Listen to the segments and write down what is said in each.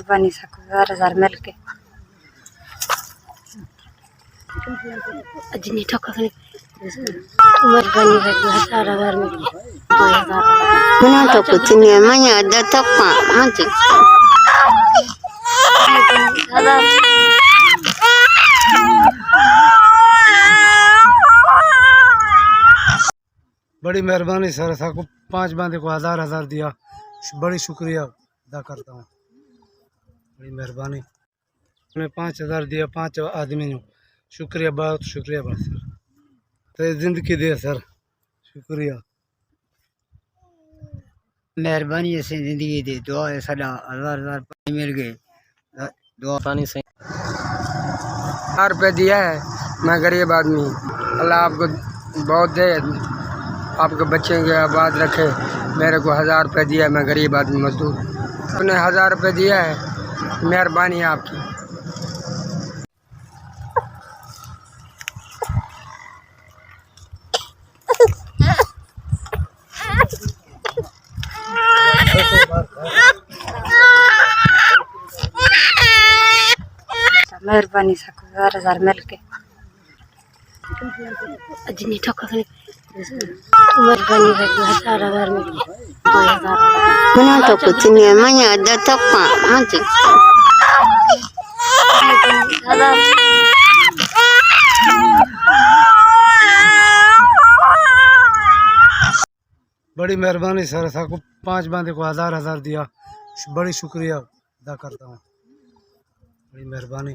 मेहरबानी सको 1000 मिल के अजनी ठोका मेहरबानी है 1000 मिल के 2000 ना तो कुछ नहीं है मैं आधा तक मत बड़ी मेहरबानी सर साको 5 बंदे को 1000 दिया, बड़ी शुक्रिया अदा करता हूँ। बड़ी मेहरबानी उन्हें 5000 दिया 5 आदमी ने, शुक्रिया बहुत शुक्रिया बस सर। तो जिंदगी दे सर, शुक्रिया मेहरबानी से जिंदगी दे। दुआ है सदा 1000 मिल गए। दुआ पानी से 1000 रुपये दिया है। मैं गरीब आदमी, अल्लाह आपको बहुत दे, आपके बच्चे के आबाद रखे। मेरे को 1000 रुपये दिया है, मैं गरीब आदमी मजदूर, उन्हें 1000 रुपये दिया है। मेहरबानी है आपकी। मेहरबानी सको 1000 मिल के अजनी ठोका मेहरबानी है 1000 मिल के 2000 ना तो कुछ नहीं है मैं आधा तक मत बड़ी मेहरबानी सर साको 5 बंदे को 1000 दिया, बड़ी शुक्रिया अदा करता हूँ। बड़ी मेहरबानी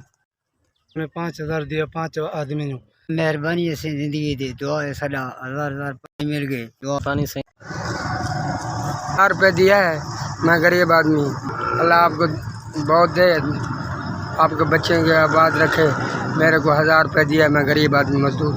उन्हें 5000 दिया 5 आदमी ने। मेहरबानी से जिंदगी दे। दुआ है सदा 1000 मिल गए। दुआ पानी से 1000 रुपये दिया है। मैं गरीब आदमी, अल्लाह आपको बहुत दे, आपके बच्चे के आबाद रखे। मेरे को 1000 रुपये दिया है। मैं गरीब आदमी मजदूर,